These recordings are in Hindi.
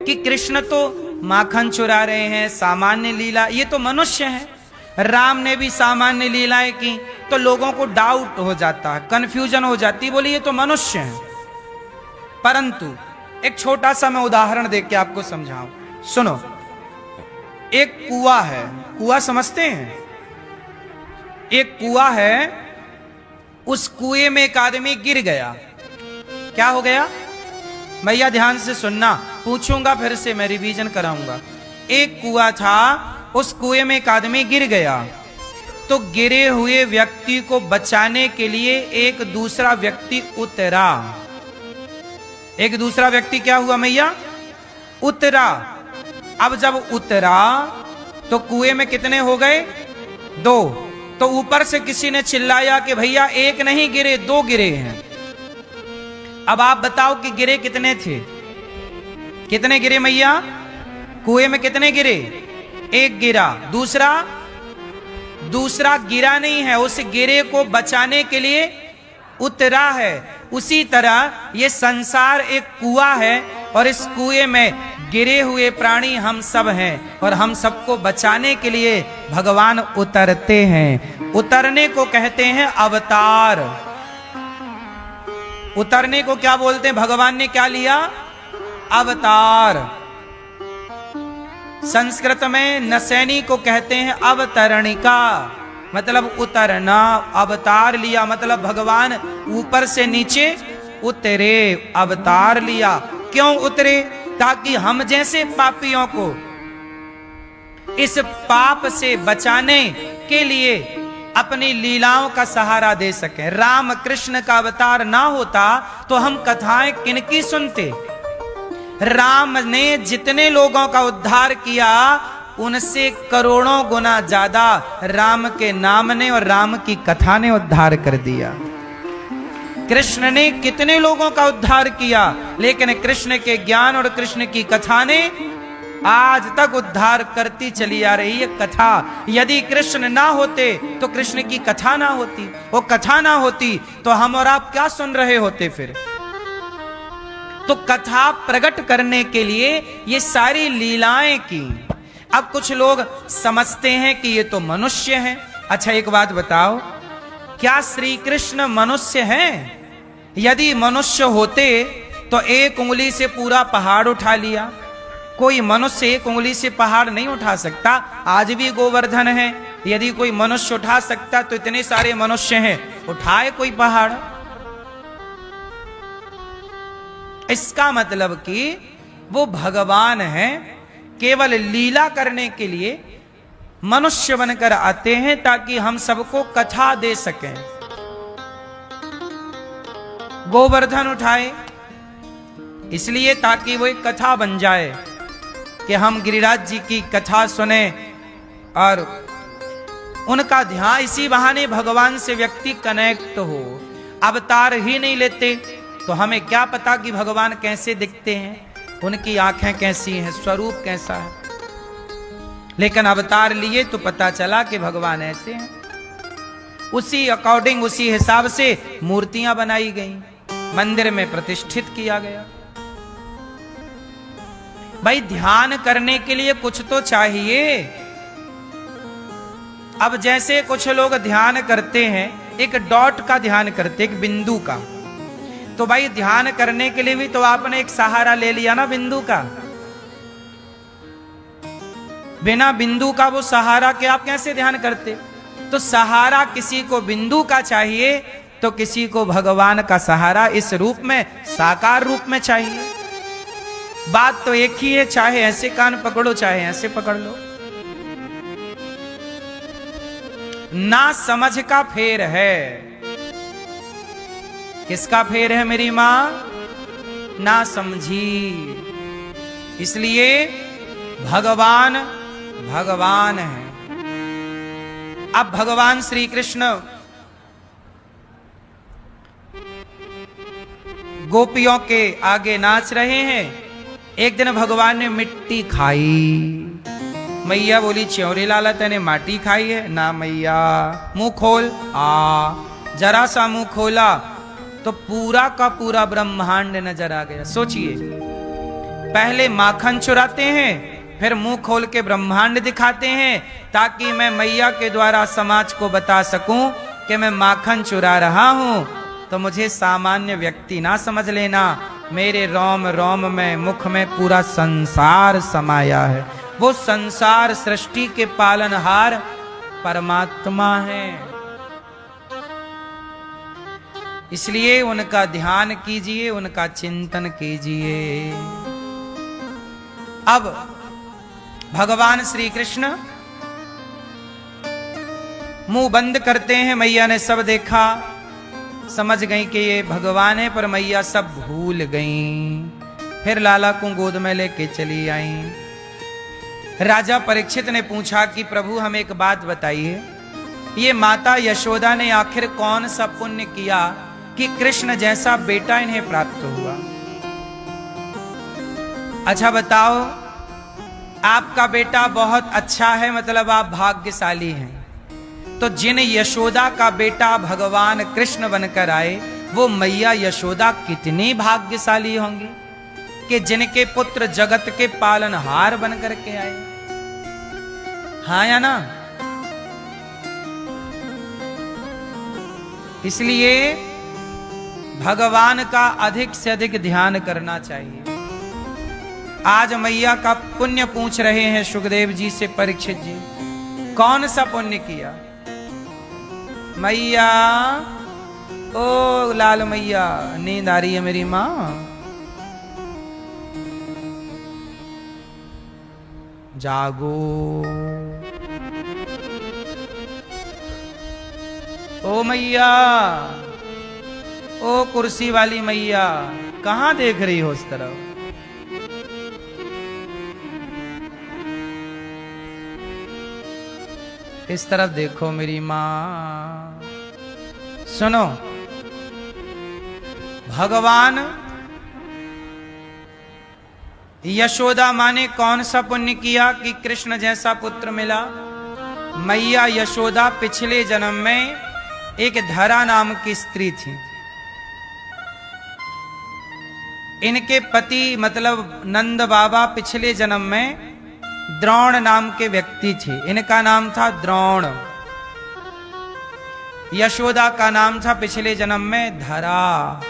कि कृष्ण तो माखन चुरा रहे हैं, सामान्य लीला, ये तो मनुष्य हैं। राम ने भी सामान्य लीलाएं की, तो लोगों को डाउट हो जाता है, कंफ्यूजन हो जाती, बोले ये तो मनुष्य हैं। परंतु एक छोटा सा मैं उदाहरण देख के आपको समझाऊं, सुनो। एक कुआं है, कुआं समझते हैं? एक कुआं है, उस कुएं में एक आदमी गिर गया। क्या हो गया भैया? ध्यान से सुनना, पूछूंगा फिर से मैं रिवीजन कराऊंगा। एक कुआं था, उस कुएं में एक आदमी गिर गया, तो गिरे हुए व्यक्ति को बचाने के लिए एक दूसरा व्यक्ति उतरा। एक दूसरा व्यक्ति क्या हुआ भैया? उतरा। अब जब उतरा तो कुएं में कितने हो गए? 2। तो ऊपर से किसी ने चिल्लाया कि भैया एक नहीं गिरे, 2 गिरे हैं। अब आप बताओ कि गिरे कितने थे? कितने गिरे भैया? कुएं में कितने गिरे? एक गिरा। दूसरा गिरा नहीं है, उस गिरे को बचाने के लिए उतरा है। उसी तरह ये संसार एक कुआं है, और इस कुएं में गिरे हुए प्राणी हम सब हैं, और हम सबको बचाने के लिए भगवान उतरते हैं। उतरने को कहते हैं अवतार। उतरने को क्या बोलते हैं? भगवान ने क्या लिया? अवतार। संस्कृत में नसैनी को कहते हैं अवतरणिका, मतलब उतरना। अवतार लिया मतलब भगवान ऊपर से नीचे उतरे, अवतार लिया। क्यों उतरे? ताकि हम जैसे पापियों को इस पाप से बचाने के लिए अपनी लीलाओं का सहारा दे सके। राम कृष्ण का अवतार ना होता तो हम कथाएं किनकी सुनते? राम ने जितने लोगों का उद्धार किया, उनसे करोड़ों गुना ज्यादा राम के नाम ने और राम की कथा ने उद्धार कर दिया। कृष्ण ने कितने लोगों का उद्धार किया, लेकिन कृष्ण के ज्ञान और कृष्ण की कथा ने आज तक उद्धार करती चली आ रही है। कथा, यदि कृष्ण ना होते तो कृष्ण की कथा ना होती, वो कथा ना होती तो हम और आप क्या सुन रहे होते फिर? तो कथा प्रकट करने के लिए ये सारी लीलाएं की। अब कुछ लोग समझते हैं कि ये तो मनुष्य है। अच्छा एक बात बताओ, क्या श्री कृष्ण मनुष्य हैं? यदि मनुष्य होते तो एक उंगली से पूरा पहाड़ उठा लिया। कोई मनुष्य एक उंगली से पहाड़ नहीं उठा सकता। आज भी गोवर्धन है, यदि कोई मनुष्य उठा सकता तो इतने सारे मनुष्य हैं, उठाए कोई पहाड़? इसका मतलब कि वो भगवान है, केवल लीला करने के लिए मनुष्य बनकर आते हैं ताकि हम सबको कथा दे सकें। गोवर्धन उठाए इसलिए ताकि वो एक कथा बन जाए कि हम गिरिराज जी की कथा सुने, और उनका ध्यान, इसी बहाने भगवान से व्यक्ति कनेक्ट हो। अवतार ही नहीं लेते तो हमें क्या पता कि भगवान कैसे दिखते हैं, उनकी आंखें कैसी हैं, स्वरूप कैसा है। लेकिन अवतार लिए तो पता चला कि भगवान ऐसे हैं। उसी अकॉर्डिंग, उसी हिसाब से मूर्तियां बनाई गई, मंदिर में प्रतिष्ठित किया गया। भाई ध्यान करने के लिए कुछ तो चाहिए। अब जैसे कुछ लोग ध्यान करते हैं, एक डॉट का ध्यान करते, एक बिंदु का, तो भाई ध्यान करने के लिए भी तो आपने एक सहारा ले लिया ना बिंदु का। बिना बिंदु का वो सहारा के आप कैसे ध्यान करते? तो सहारा किसी को बिंदु का चाहिए तो किसी को भगवान का सहारा इस रूप में, साकार रूप में चाहिए। बात तो एक ही है, चाहे ऐसे कान पकड़ो चाहे ऐसे पकड़ लो। ना समझ का फेर है। किसका फेर है मेरी मां? ना समझी। इसलिए भगवान भगवान है। अब भगवान श्री कृष्ण गोपियों के आगे नाच रहे हैं। एक दिन भगवान ने मिट्टी खाई। मैया बोली, च्योरी लाला तेने माटी खाई है? ना मैया। मुंह खोल। जरा सा मुंह खोला तो पूरा का पूरा ब्रह्मांड नजर आ गया। सोचिए, पहले माखन चुराते हैं, फिर मुंह खोल के ब्रह्मांड दिखाते हैं, ताकि मैं मैया के द्वारा समाज को बता सकूं कि मैं माखन चुरा रहा हूं। तो मुझे सामान्य व्यक्ति ना समझ लेना, मेरे रोम रोम में, मुख में पूरा संसार समाया है। वो संसार सृष्टि के पालनहार परमात्मा है। इसलिए उनका ध्यान कीजिए, उनका चिंतन कीजिए। अब भगवान श्री कृष्ण मुंह बंद करते हैं। मैया ने सब देखा, समझ गई कि ये भगवान है, पर मैया सब भूल गईं। फिर लाला को गोद में लेके चली आई। राजा परीक्षित ने पूछा कि प्रभु हमें एक बात बताइए, ये माता यशोदा ने आखिर कौन सा पुण्य किया कि कृष्ण जैसा बेटा इन्हें प्राप्त हुआ? अच्छा बताओ, आपका बेटा बहुत अच्छा है, मतलब आप भाग्यशाली हैं। तो जिन यशोदा का बेटा भगवान कृष्ण बनकर आए, वो मैया यशोदा कितनी भाग्यशाली होंगी कि जिनके पुत्र जगत के पालनहार बनकर के आए। हाँ या ना? इसलिए भगवान का अधिक से अधिक ध्यान करना चाहिए। आज मैया का पुण्य पूछ रहे हैं सुखदेव जी से परीक्षित जी, कौन सा पुण्य किया? मैया, ओ लाल मैया, नींद आ रही है मेरी माँ? जागो। ओ मैया, ओ कुर्सी वाली मैया, कहां देख रही हो उस तरफ? इस तरफ देखो मेरी मां। सुनो, भगवान यशोदा माँ ने कौन सा पुण्य किया कि कृष्ण जैसा पुत्र मिला? मैया यशोदा पिछले जन्म में एक धरा नाम की स्त्री थी। इनके पति मतलब नंद बाबा पिछले जन्म में द्रोण नाम के व्यक्ति थे। इनका नाम था द्रोण। यशोदा का नाम था पिछले जन्म में धरा।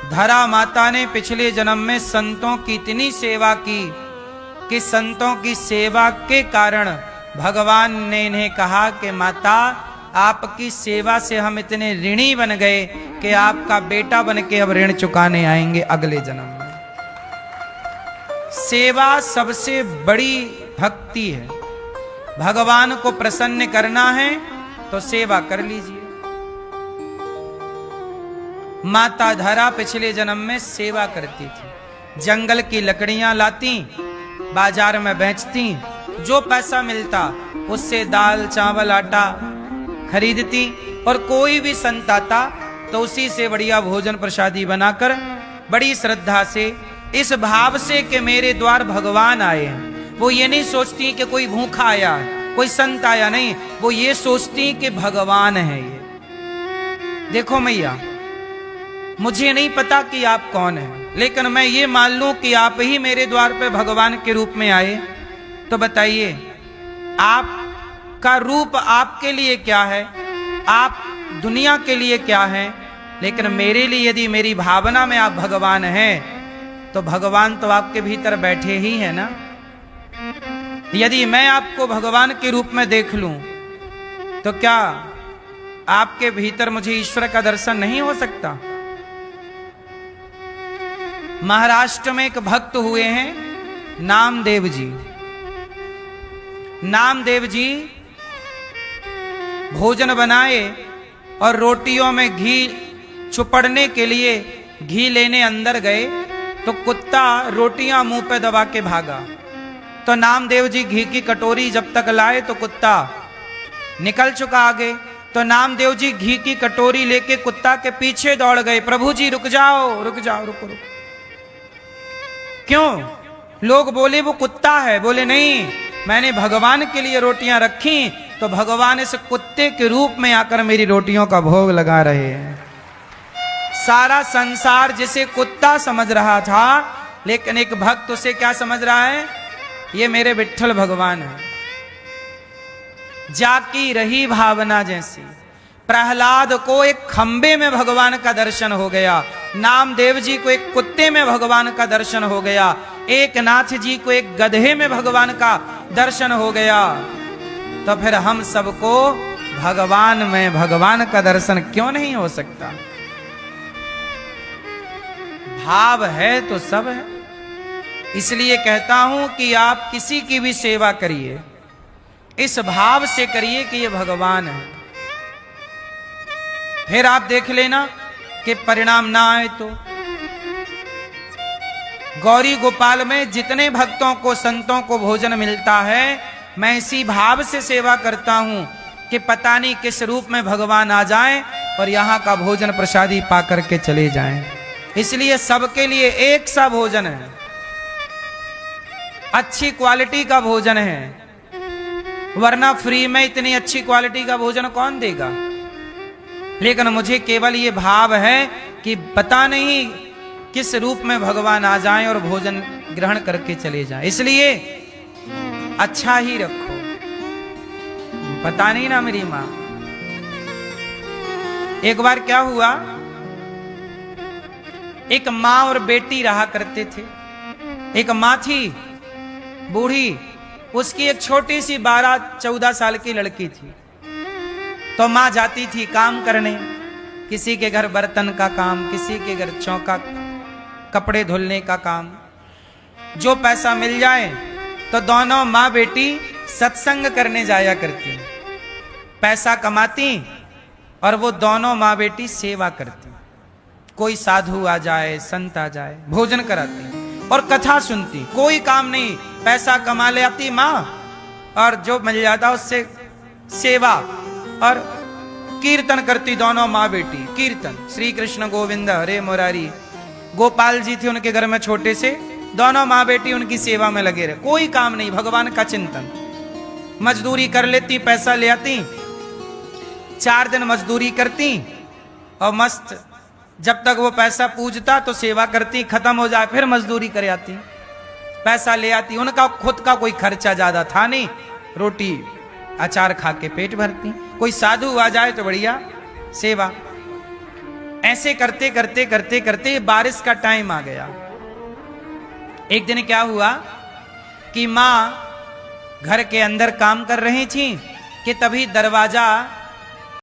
धरा माता ने पिछले जन्म में संतों की इतनी सेवा की कि संतों की सेवा के कारण भगवान ने इन्हें कहा कि माता, आपकी सेवा से हम इतने ऋणी बन गए कि आपका बेटा बन के अब ऋण चुकाने आएंगे अगले जन्म में। सेवा सबसे बड़ी भक्ति है। भगवान को प्रसन्न करना है तो सेवा कर लीजिए। माता धरा पिछले जन्म में सेवा करती थी। जंगल की लकड़ियां लाती, बाजार में बेचती, जो पैसा मिलता उससे दाल चावल आटा खरीदती, और कोई भी संत आता तो उसी से बढ़िया भोजन प्रसादी बनाकर बड़ी श्रद्धा से, इस भाव से कि मेरे द्वार भगवान आए हैं। वो ये नहीं सोचती कि कोई भूखा आया है, कोई संत आया, नहीं, वो ये सोचती कि भगवान है ये। देखो मैया, मुझे नहीं पता कि आप कौन हैं, लेकिन मैं ये मान लूं कि आप ही मेरे द्वार पे भगवान के रूप में आए, तो बताइए आपका रूप आपके लिए क्या है, आप दुनिया के लिए क्या हैं, लेकिन मेरे लिए यदि मेरी भावना में आप भगवान हैं तो भगवान तो आपके भीतर बैठे ही है ना। यदि मैं आपको भगवान के रूप में देख लूं तो क्या आपके भीतर मुझे ईश्वर का दर्शन नहीं हो सकता? महाराष्ट्र में एक भक्त हुए हैं नामदेव जी। नामदेव जी भोजन बनाए और रोटियों में घी चुपड़ने के लिए घी लेने अंदर गए तो कुत्ता रोटियां मुंह पे दबा के भागा। तो नामदेव जी घी की कटोरी जब तक लाए तो कुत्ता निकल चुका आगे। तो नामदेव जी घी की कटोरी लेके कुत्ता के पीछे दौड़ गए। प्रभु जी रुक जाओ, रुक जाओ, रुको रुको। क्यों? लोग बोले वो कुत्ता है। बोले नहीं, मैंने भगवान के लिए रोटियां रखी तो भगवान इस कुत्ते के रूप में आकर मेरी रोटियों का भोग लगा रहे हैं। सारा संसार जिसे कुत्ता समझ रहा था, लेकिन एक भक्त उसे क्या समझ रहा है, ये मेरे विट्ठल भगवान है। जाकी रही भावना जैसी। प्रहलाद को एक खंबे में भगवान का दर्शन हो गया, नामदेव जी को एक कुत्ते में भगवान का दर्शन हो गया, एक नाथ जी को एक गधे में भगवान का दर्शन हो गया। तो फिर हम सबको भगवान में भगवान का दर्शन क्यों नहीं हो सकता? भाव है तो सब है। इसलिए कहता हूं कि आप किसी की भी सेवा करिए, इस भाव से करिए कि ये भगवान है। फिर आप देख लेना कि परिणाम ना आए तो। गौरी गोपाल में जितने भक्तों को, संतों को भोजन मिलता है, मैं इसी भाव से सेवा करता हूं कि पता नहीं किस रूप में भगवान आ जाएं और यहां का भोजन प्रसादी पा करके चले जाएं। इसलिए सबके लिए एक सा भोजन है, अच्छी क्वालिटी का भोजन है, वरना फ्री में इतनी अच्छी क्वालिटी का भोजन कौन देगा? लेकिन मुझे केवल ये भाव है कि पता नहीं किस रूप में भगवान आ जाएं और भोजन ग्रहण करके चले जाएं, इसलिए अच्छा ही रखो। पता नहीं ना मेरी मां, एक बार क्या हुआ, एक मां और बेटी रहा करते थे। एक मां थी बूढ़ी, उसकी एक छोटी सी 12-14 साल की लड़की थी। तो मां जाती थी काम करने, किसी के घर बर्तन का काम, किसी के घर चौका, कपड़े धुलने का काम। जो पैसा मिल जाए तो दोनों मां बेटी सत्संग करने जाया करती, पैसा कमाती और वो दोनों मां बेटी सेवा करती। कोई साधु आ जाए, संत आ जाए, भोजन कराती और कथा सुनती। कोई काम नहीं, पैसा कमा ले आती मां और जो मिल जाता उससे सेवा और कीर्तन करती दोनों मां बेटी। कीर्तन श्री कृष्ण गोविंद हरे मुरारी। गोपाल जी थे उनके घर में छोटे से, दोनों मां बेटी उनकी सेवा में लगे रहे। कोई काम नहीं, भगवान का चिंतन। मजदूरी कर लेती, पैसा ले आती, 4 दिन मजदूरी करती और मस्त जब तक वो पैसा पूजता तो सेवा करती, खत्म हो जाए फिर मजदूरी कर आती, पैसा ले आती। उनका खुद का कोई खर्चा ज्यादा था नहीं, रोटी अचार खा के पेट भरती। कोई साधु आ जाए तो बढ़िया सेवा। ऐसे करते करते करते करते बारिश का टाइम आ गया। एक दिन क्या हुआ कि मां घर के अंदर काम कर रही थी कि तभी दरवाजा